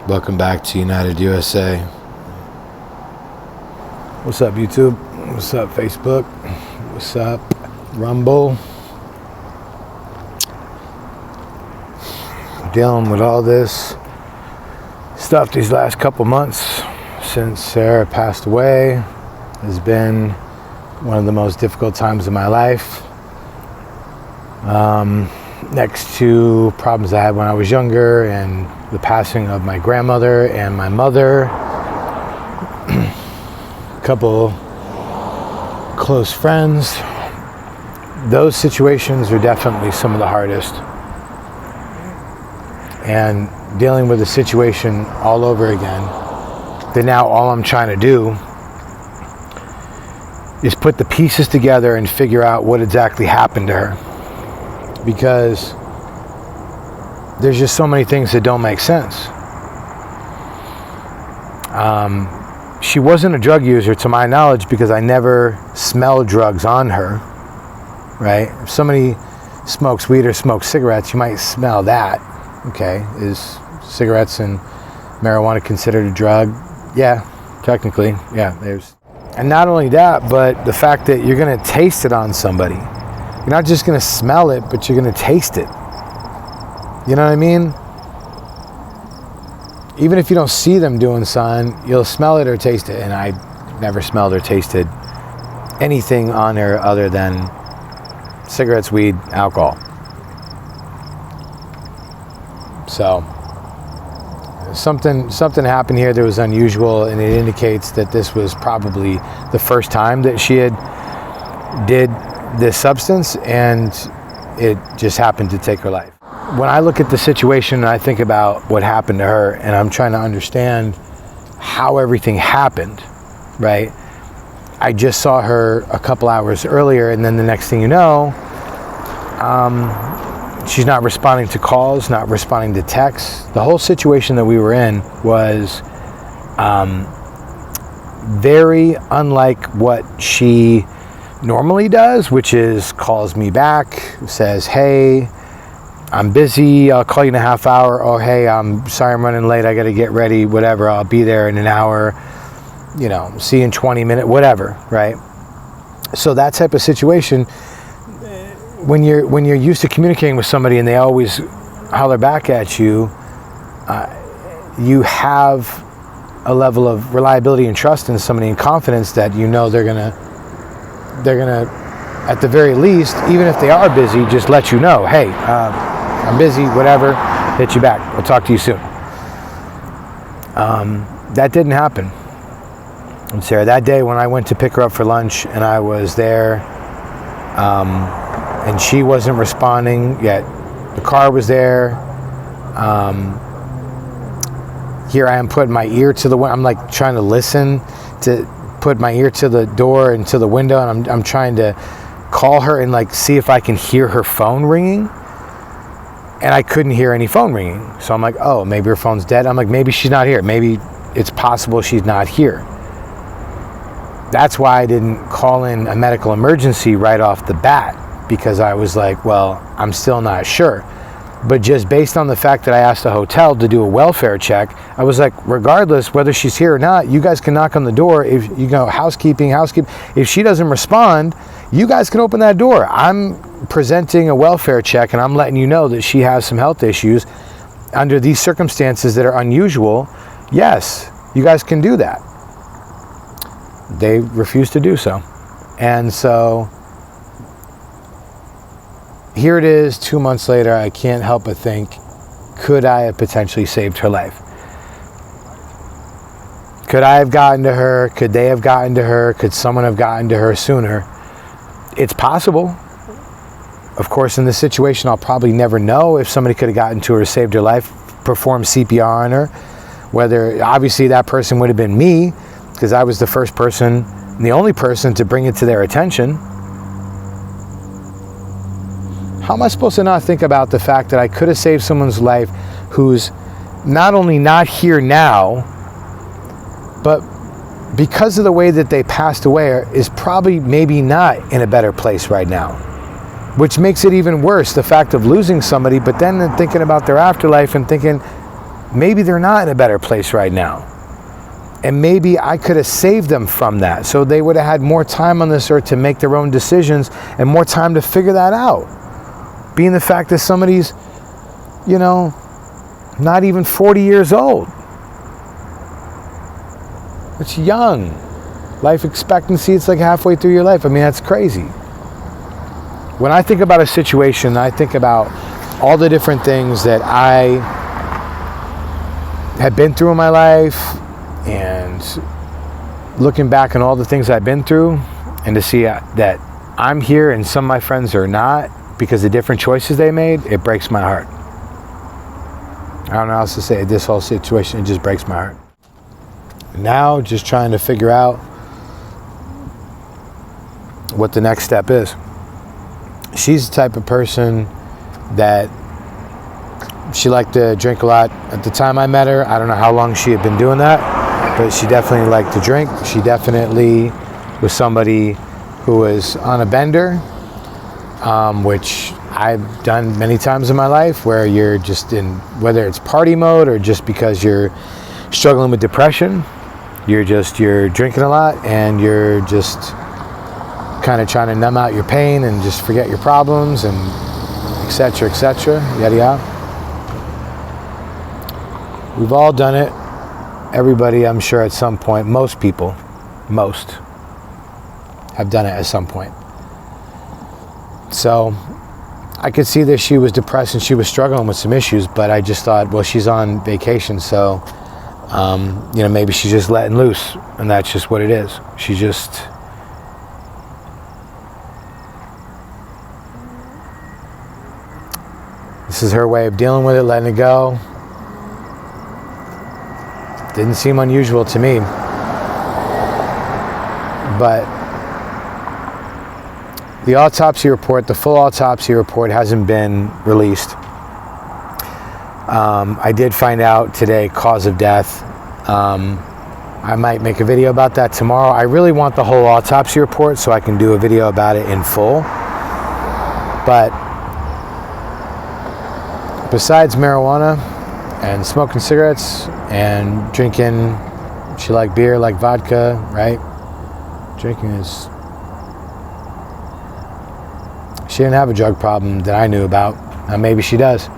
Welcome back to United USA. What's up, YouTube? What's up, Facebook? What's up, Rumble? Dealing with all this stuff these last couple months since Sarah passed away has been one of the most difficult times of my life. Next to problems I had when I was younger and the passing of my grandmother and my mother, a couple close friends, those situations are definitely some of the hardest. And dealing with the situation all over again, that now all I'm trying to do is put the pieces together and figure out what exactly happened to her. Because there's just so many things that don't make sense. She wasn't a drug user to my knowledge because I never smelled drugs on her, right? If somebody smokes weed or smokes cigarettes, you might smell that. Okay, is cigarettes and marijuana considered a drug? Yeah, technically, yeah. And not only that, but the fact that you're gonna taste it on somebody. You're not just gonna smell it, but you're gonna taste it. You know what I mean? Even if you don't see them doing something, you'll smell it or taste it. And I never smelled or tasted anything on her other than cigarettes, weed, alcohol. So something happened here that was unusual, and it indicates that this was probably the first time that she did this substance, and it just happened to take her life. When I look at the situation and I think about what happened to her, and I'm trying to understand how everything happened, right? I just saw her a couple hours earlier, and then the next thing you know, she's not responding to calls, not responding to texts. The whole situation that we were in was very unlike what she normally does, which is calls me back, says, hey, I'm busy, I'll call you in a half hour. Oh, hey, I'm sorry I'm running late, I gotta get ready, whatever, I'll be there in an hour, you know, see you in 20 minutes, whatever, right? So that type of situation, when you're used to communicating with somebody and they always holler back at you, you have a level of reliability and trust in somebody and confidence that you know they're gonna, at the very least, even if they are busy, just let you know, hey, I'm busy, whatever, hit you back, I'll talk to you soon. That didn't happen. And Sarah, that day when I went to pick her up for lunch and I was there, and she wasn't responding yet. The car was there. Here I am putting my ear to the window. I'm like trying to listen, to put my ear to the door and to the window, and I'm trying to call her and like see if I can hear her phone ringing. And I couldn't hear any phone ringing. So I'm like, oh, maybe her phone's dead. I'm like, maybe she's not here. Maybe it's possible she's not here. That's why I didn't call in a medical emergency right off the bat, because I was like, well, I'm still not sure. But just based on the fact that I asked the hotel to do a welfare check, I was like, regardless whether she's here or not, you guys can knock on the door. If you go housekeeping. If she doesn't respond, you guys can open that door. I'm presenting a welfare check and I'm letting you know that she has some health issues under these circumstances that are unusual. Yes, you guys can do that. They refused to do so. And so here it is 2 months later. I can't help but think, could I have potentially saved her life? Could I have gotten to her? Could they have gotten to her? Could someone have gotten to her sooner? It's possible. Of course, in this situation, I'll probably never know if somebody could have gotten to her, saved her life, performed CPR on her. Whether, obviously, that person would have been me, because I was the first person, the only person to bring it to their attention. How am I supposed to not think about the fact that I could have saved someone's life who's not only not here now, but because of the way that they passed away, is probably maybe not in a better place right now, which makes it even worse, the fact of losing somebody, but then thinking about their afterlife and thinking, maybe they're not in a better place right now. And maybe I could have saved them from that. So they would have had more time on this earth to make their own decisions and more time to figure that out. Being the fact that somebody's, not even 40 years old. It's young. Life expectancy, it's like halfway through your life. I mean, that's crazy. When I think about a situation, I think about all the different things that I have been through in my life, and looking back on all the things I've been through, and to see that I'm here and some of my friends are not because of different choices they made, it breaks my heart. I don't know how else to say it. This whole situation, it just breaks my heart. Now, just trying to figure out what the next step is. She's the type of person that she liked to drink a lot. At the time I met her, I don't know how long she had been doing that, but she definitely liked to drink. She definitely was somebody who was on a bender, which I've done many times in my life, where you're just in, whether it's party mode or just because you're struggling with depression, you're drinking a lot and you're just kind of trying to numb out your pain and just forget your problems and et cetera, yada yada. We've all done it. Everybody, I'm sure, at some point, most have done it at some point. So I could see that she was depressed and she was struggling with some issues, but I just thought, well, she's on vacation, so maybe she's just letting loose, and that's just what it is. This is her way of dealing with it, letting it go. Didn't seem unusual to me. But the autopsy report, the full autopsy report, hasn't been released. I did find out today cause of death. I might make a video about that tomorrow. I really want the whole autopsy report so I can do a video about it in full. But besides marijuana and smoking cigarettes and drinking, she liked beer, like vodka, right? Drinking is... She didn't have a drug problem that I knew about. Now maybe she does.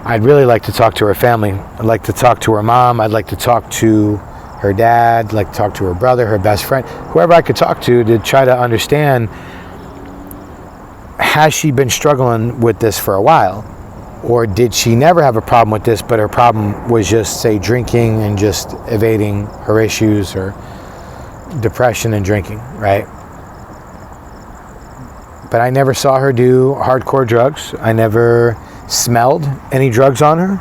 I'd really like to talk to her family. I'd like to talk to her mom. I'd like to talk to her dad. I'd like to talk to her brother, her best friend, whoever I could talk to try to understand, has she been struggling with this for a while? Or did she never have a problem with this, but her problem was just, say, drinking and just evading her issues, or depression and drinking, right? But I never saw her do hardcore drugs. I never smelled any drugs on her.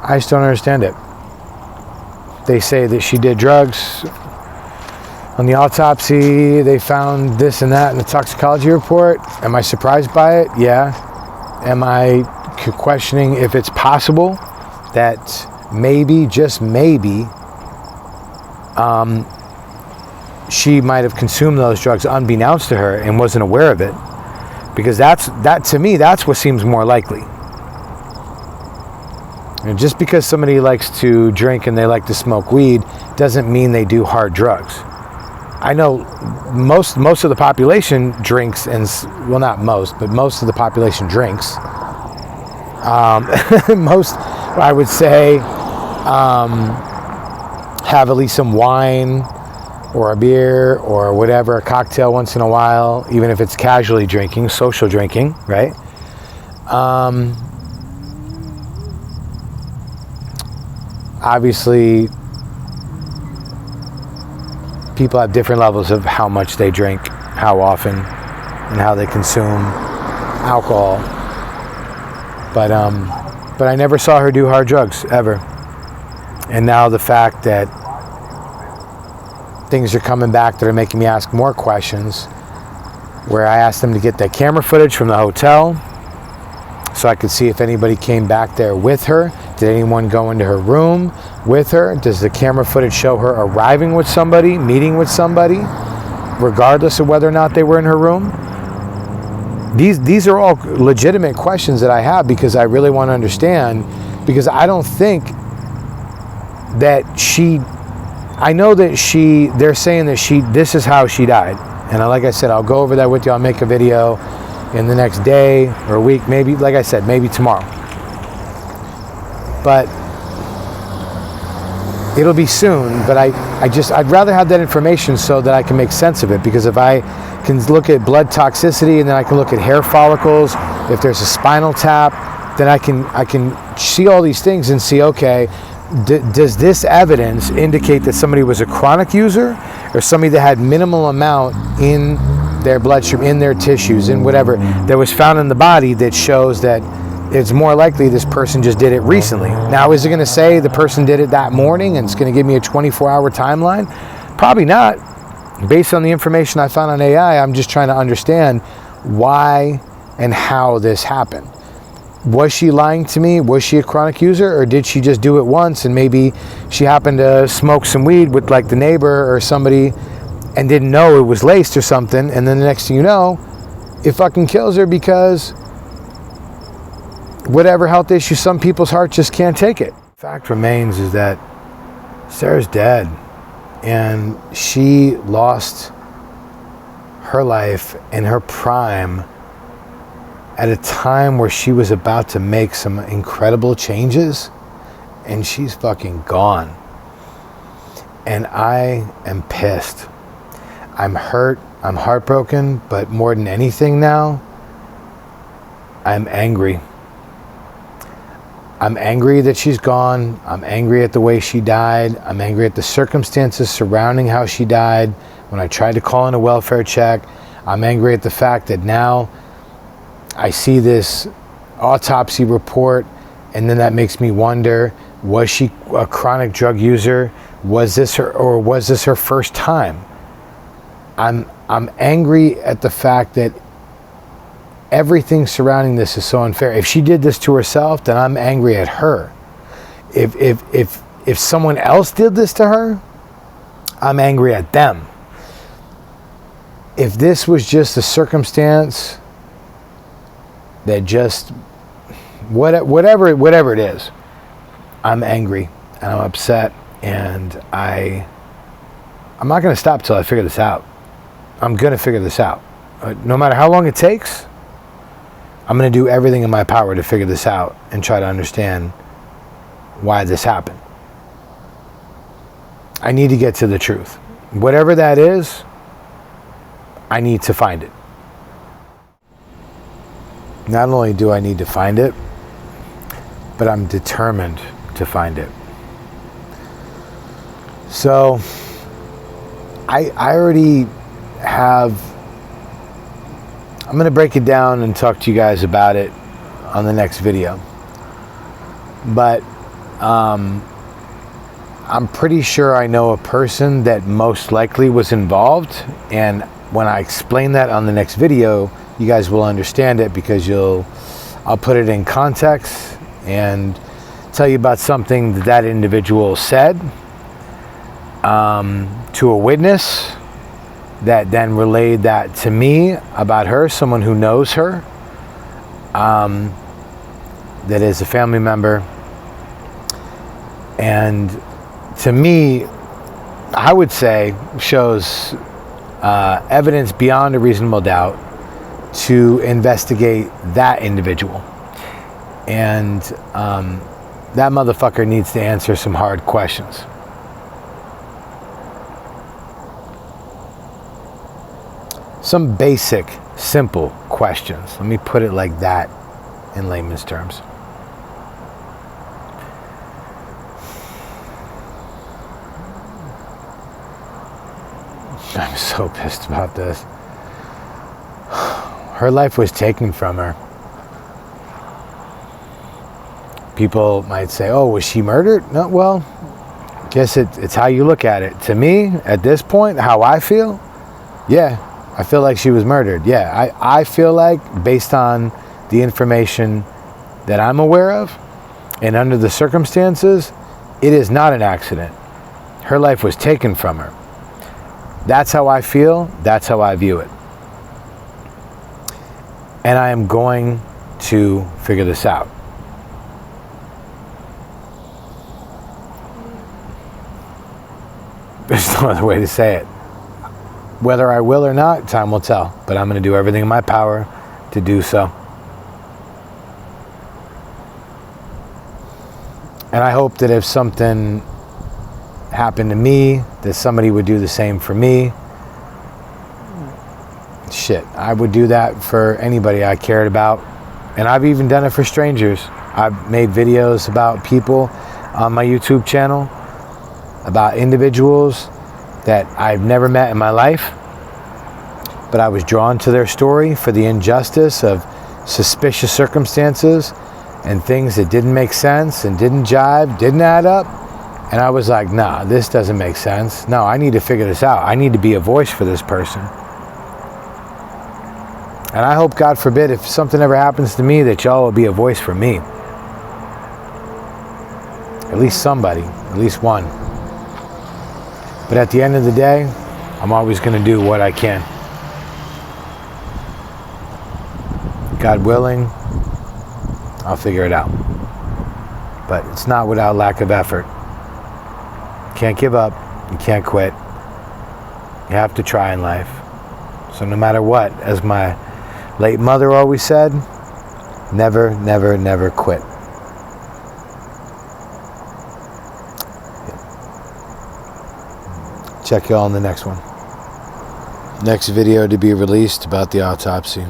I just don't understand it. They say that she did drugs. On the autopsy, they found this and that in the toxicology report. Am I surprised by it? Yeah. Am I questioning if it's possible that maybe, just maybe, she might have consumed those drugs unbeknownst to her and wasn't aware of it? Because that to me, that's what seems more likely. And just because somebody likes to drink and they like to smoke weed doesn't mean they do hard drugs. I know most of the population drinks, and well, not most, but most of the population drinks. Most, I would say, have at least some wine or a beer or whatever, a cocktail once in a while, even if it's casually drinking, social drinking, right? Obviously, people have different levels of how much they drink, how often, and how they consume alcohol. But I never saw her do hard drugs, ever. And now the fact that things are coming back that are making me ask more questions, where I asked them to get that camera footage from the hotel so I could see if anybody came back there with her Did anyone go into her room with her? Does the camera footage show her arriving with somebody, meeting with somebody, regardless of whether or not they were in her room? These are all legitimate questions that I have because I really want to understand, because I don't think that I know that they're saying that this is how she died. And like I said, I'll go over that with you. I'll make a video in the next day or a week, maybe, like I said, maybe tomorrow. But it'll be soon, but I'd rather have that information so that I can make sense of it, because if I can look at blood toxicity and then I can look at hair follicles, if there's a spinal tap, then I can see all these things and see, okay, does this evidence indicate that somebody was a chronic user or somebody that had minimal amount in their bloodstream, in their tissues, in whatever that was found in the body that shows that it's more likely this person just did it recently. Now, is it going to say the person did it that morning and it's going to give me a 24-hour timeline? Probably not. Based on the information I found on AI, I'm just trying to understand why and how this happened. Was she lying to me? Was she a chronic user, or did she just do it once and maybe she happened to smoke some weed with like the neighbor or somebody and didn't know it was laced or something, and then the next thing you know, it fucking kills her because whatever health issue, some people's heart just can't take it. Fact remains is that Sarah's dead, and she lost her life in her prime at a time where she was about to make some incredible changes, and she's fucking gone. And I am pissed. I'm hurt, I'm heartbroken, but more than anything now, I'm angry. I'm angry that she's gone. I'm angry at the way she died. I'm angry at the circumstances surrounding how she died. When I tried to call in a welfare check, I'm angry at the fact that now I see this autopsy report, and then that makes me wonder, was she a chronic drug user? Was this her first time? I'm angry at the fact that everything surrounding this is so unfair. If she did this to herself, then I'm angry at her. If someone else did this to her, I'm angry at them. If this was just a circumstance that just whatever it is, I'm angry and I'm upset, and I'm not going to stop till I figure this out. I'm going to figure this out. No matter how long it takes, I'm going to do everything in my power to figure this out and try to understand why this happened. I need to get to the truth. Whatever that is, I need to find it. Not only do I need to find it, but I'm determined to find it. So, I already have... I'm going to break it down and talk to you guys about it on the next video. But I'm pretty sure I know a person that most likely was involved. And when I explain that on the next video, you guys will understand it, because I'll put it in context and tell you about something that individual said to a witness, that then relayed that to me about her, someone who knows her, that is a family member. And to me, I would say shows evidence beyond a reasonable doubt to investigate that individual. And that motherfucker needs to answer some hard questions. Some basic, simple questions. Let me put it like that in layman's terms. I'm so pissed about this. Her life was taken from her. People might say, oh, was she murdered? No, well, guess it's how you look at it. To me, at this point, how I feel, yeah, I feel like she was murdered. Yeah, I feel like, based on the information that I'm aware of, And under the circumstances, it is not an accident. Her life was taken from her. That's how I feel. That's how I view it. And I am going to figure this out. There's no other way to say it. Whether I will or not, time will tell. But I'm going to do everything in my power to do so. And I hope that if something happened to me, that somebody would do the same for me. Shit, I would do that for anybody I cared about. And I've even done it for strangers. I've made videos about people on my YouTube channel, about individuals that I've never met in my life, but I was drawn to their story for the injustice of suspicious circumstances and things that didn't make sense and didn't jive, didn't add up. And I was like, nah, this doesn't make sense. No, I need to figure this out. I need to be a voice for this person. And I hope, God forbid, if something ever happens to me, that y'all will be a voice for me. At least somebody, at least one. But at the end of the day, I'm always going to do what I can. God willing, I'll figure it out. But it's not without lack of effort. You can't give up. You can't quit. You have to try in life. So no matter what, as my late mother always said, never, never, never quit. Check y'all on the next one. Next video to be released about the autopsy.